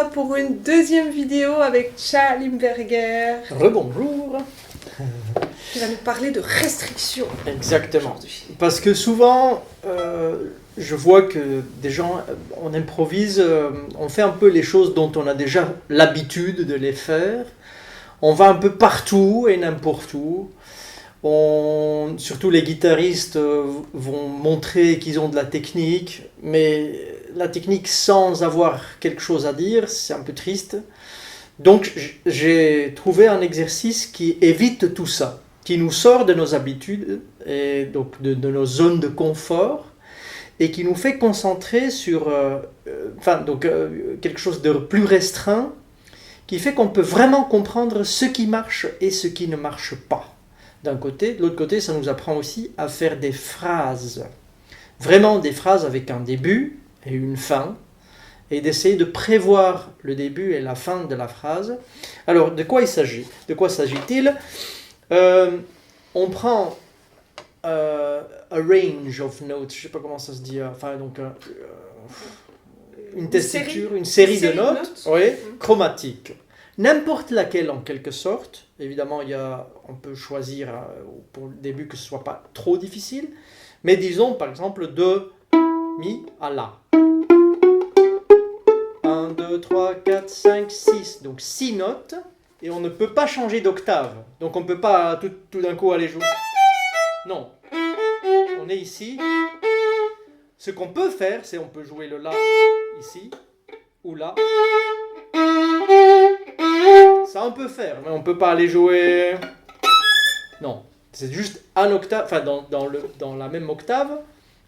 là pour une deuxième vidéo avec Cha Limberger. Rebonjour. Tu vas nous parler de restrictions. Exactement. Parce que souvent, je vois que des gens, on improvise, on fait un peu les choses dont on a déjà l'habitude de les faire. On va un peu partout et n'importe où. Surtout les guitaristes vont montrer qu'ils ont de la technique, mais la technique sans avoir quelque chose à dire, c'est un peu triste. Donc j'ai trouvé un exercice qui évite tout ça, qui nous sort de nos habitudes, et donc de nos zones de confort, et qui nous fait concentrer sur quelque chose de plus restreint, qui fait qu'on peut vraiment comprendre ce qui marche et ce qui ne marche pas. D'un côté, de l'autre côté, ça nous apprend aussi à faire des phrases. Vraiment des phrases avec un début et une fin, et d'essayer de prévoir le début et la fin de la phrase. Alors, de quoi il s'agit ? De quoi s'agit-il ? On prend a range of notes, je ne sais pas comment ça se dit, enfin, donc, une tessiture, une série de notes, oui, chromatiques. N'importe laquelle en quelque sorte. Évidemment, on peut choisir pour le début que ce ne soit pas trop difficile. Mais disons par exemple de mi à la. 1, 2, 3, 4, 5, 6. Donc 6 notes. Et on ne peut pas changer d'octave. Donc on ne peut pas tout d'un coup aller jouer. Non. On est ici. Ce qu'on peut faire, c'est on peut jouer le la ici. Ou là. Ça on peut faire, mais on ne peut pas aller jouer... Non, c'est juste un octave, enfin dans la même octave,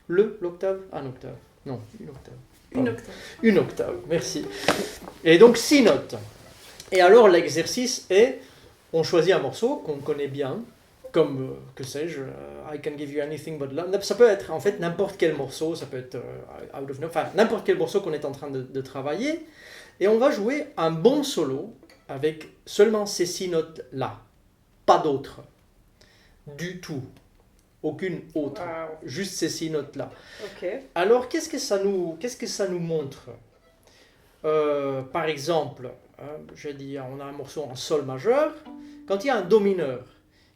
l'octave, un octave. Non, une octave. Une octave. Une octave, merci. Et donc 6 notes. Et alors l'exercice est, on choisit un morceau qu'on connaît bien, comme, que sais-je, I Can Give You Anything But Love. Ça peut être en fait n'importe quel morceau, ça peut être Out of Note, enfin n'importe quel morceau qu'on est en train de travailler. Et on va jouer un bon solo avec seulement ces 6 notes-là. Pas d'autres. Du tout. Aucune autre. Wow. Juste ces 6 notes-là. Ok. Alors, qu'est-ce que ça nous montre ? Par exemple, j'ai dit, on a un morceau en sol majeur. Quand il y a un do mineur,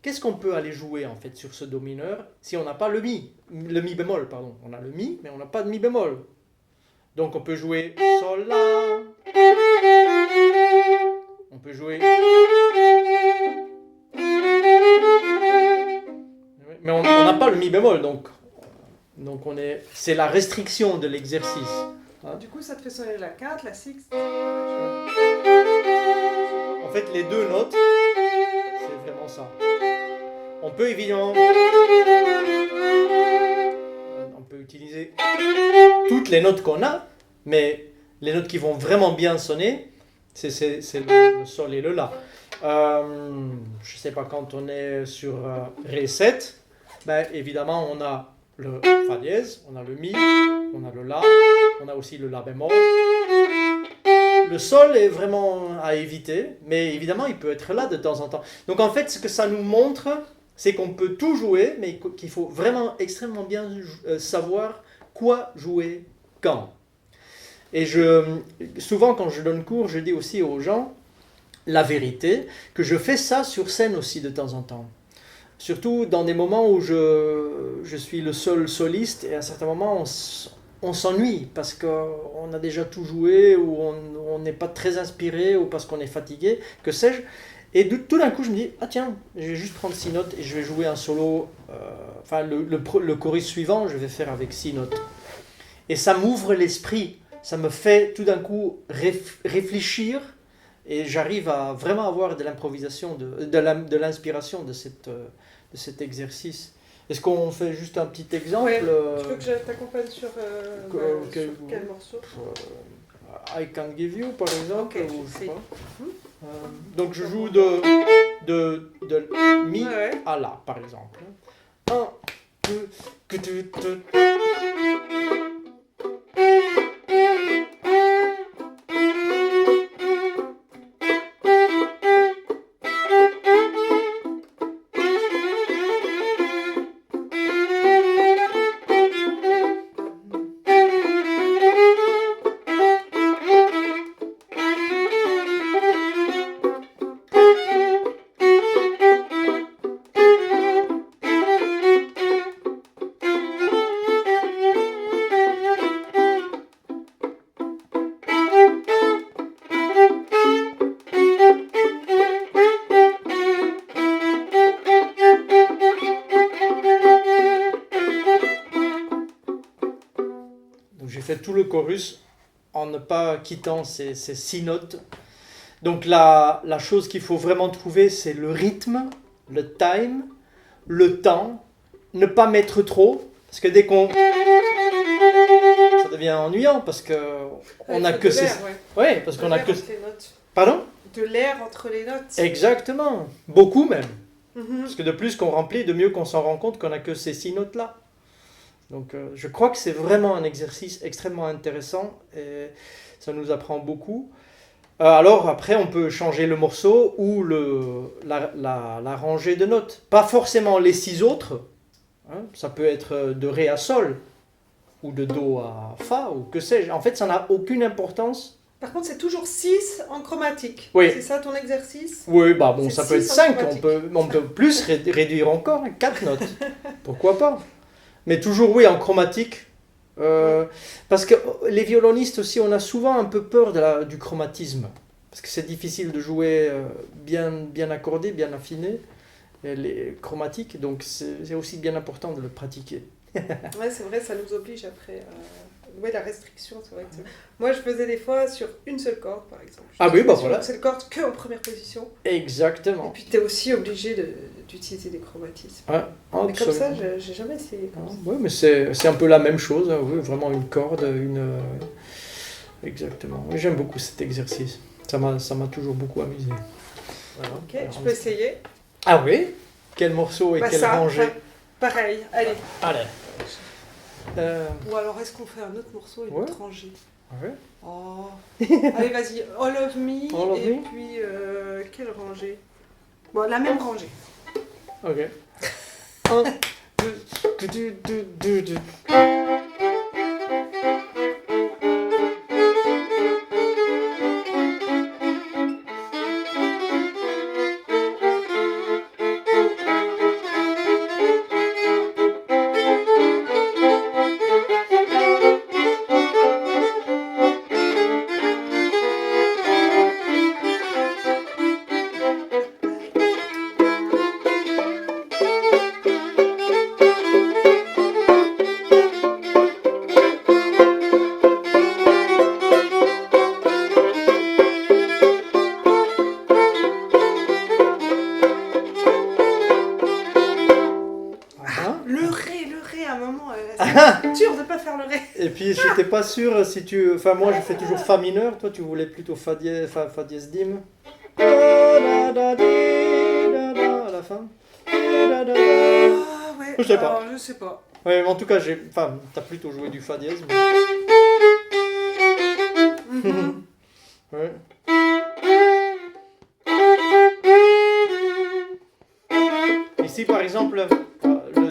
qu'est-ce qu'on peut aller jouer en fait sur ce do mineur si on n'a pas le mi bémol, pardon. On a le mi, mais on n'a pas de mi bémol. Donc on peut jouer sol la. On peut jouer. Mais on n'a pas le mi bémol, donc c'est la restriction de l'exercice. Hein? Du coup, ça te fait sonner la 4, la 6. En fait, les deux notes, c'est vraiment ça. On peut évidemment. On peut utiliser toutes les notes qu'on a, mais les notes qui vont vraiment bien sonner, c'est le sol et le la. Je sais pas, quand on est sur Ré 7, ben, évidemment on a le Fa dièse, on a le Mi, on a le La, on a aussi le La bémol. Le sol est vraiment à éviter, mais évidemment il peut être là de temps en temps. Donc en fait ce que ça nous montre, c'est qu'on peut tout jouer, mais qu'il faut vraiment extrêmement bien savoir quoi jouer quand. Et souvent quand je donne cours, je dis aussi aux gens la vérité, que je fais ça sur scène aussi de temps en temps. Surtout dans des moments où je suis le seul soliste, et à certains moments on s'ennuie parce qu'on a déjà tout joué, ou on n'est pas très inspiré, ou parce qu'on est fatigué, que sais-je. Et tout d'un coup je me dis, ah tiens, je vais juste prendre 6 notes et je vais jouer un solo, le chorus suivant je vais faire avec 6 notes. Et ça m'ouvre l'esprit, ça me fait tout d'un coup réfléchir, et j'arrive à vraiment avoir de l'improvisation, de l'inspiration de cet exercice. Est-ce qu'on fait juste un petit exemple ? Ouais. Tu veux que je t'accompagne sur quel morceau ? I Can Give You, par exemple. Okay, ou je sais pas. Donc je joue de mi à la, par exemple. 1, 2, que tu. fais tout le chorus en ne pas quittant ces 6 notes. Donc la chose qu'il faut vraiment trouver, c'est le rythme, le time, le temps, ne pas mettre trop, parce que dès qu'on... ça devient ennuyant, parce que on a que ces... Ouais, parce qu'on a que... Pardon ? De l'air entre les notes. Exactement, beaucoup même. Parce que de plus qu'on remplit, de mieux qu'on s'en rend compte qu'on n'a que ces 6 notes-là. Donc je crois que c'est vraiment un exercice extrêmement intéressant et ça nous apprend beaucoup. Alors après, on peut changer le morceau ou la rangée de notes. Pas forcément les 6 autres. Hein, ça peut être de Ré à Sol ou de Do à Fa ou que sais-je. En fait, ça n'a aucune importance. Par contre, c'est toujours 6 en chromatique. Oui. C'est ça ton exercice ? Oui, bah bon, ça peut être 5. chromatique. On peut plus réduire encore, 4 notes. Pourquoi pas ? Mais toujours, oui, en chromatique. Parce que les violonistes aussi, on a souvent un peu peur du chromatisme. Parce que c'est difficile de jouer bien accordé, bien affiné, les chromatiques. Donc c'est aussi bien important de le pratiquer. Ouais, c'est vrai, ça nous oblige après. Ouais, la restriction, c'est vrai que moi, je faisais des fois sur une seule corde, par exemple. Ah oui, bah voilà. Une seule corde que en première position. Exactement. Et puis, tu es aussi obligé d'utiliser des chromatismes. Ouais, mais comme ça, j'ai jamais essayé. Oui, mais c'est un peu la même chose. Hein, oui, vraiment une corde, Exactement. Oui, j'aime beaucoup cet exercice. Ça m'a toujours beaucoup amusé. Voilà. Ok, tu peux essayer. Ah oui ? Quel morceau et quelle rangée ? Pareil, allez. Allez. Ou alors, est-ce qu'on fait un autre morceau et une autre rangée ? Ouais. Oh. Allez, vas-y, All of Me, puis quelle rangée ? Bon, la même rangée. Ok. 1, 2. Dur de pas faire le Ré. Et puis j'étais pas sûr si tu... Enfin moi je fais toujours Fa mineur, toi tu voulais plutôt Fa dièse dim. À la fin. Ah ouais, je sais pas. Je sais pas. Ouais, mais en tout cas t'as plutôt joué du Fa dièse. Mais... ouais. Ici par exemple,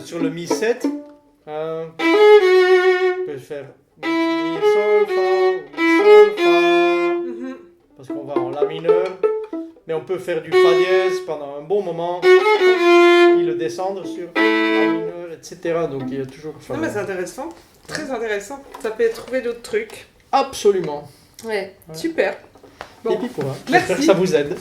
sur le Mi 7, je peux faire Mi Sol Fa ou Mi Sol Fa, parce qu'on va en La mineur, mais on peut faire du Fa dièse pendant un bon moment, puis le descendre sur La mineur, etc. Donc il y a toujours... Non mais c'est intéressant, très intéressant, ça peut trouver d'autres trucs. Absolument. Ouais. Super. Bon. Et puis quoi, merci. j'espère que ça vous aide.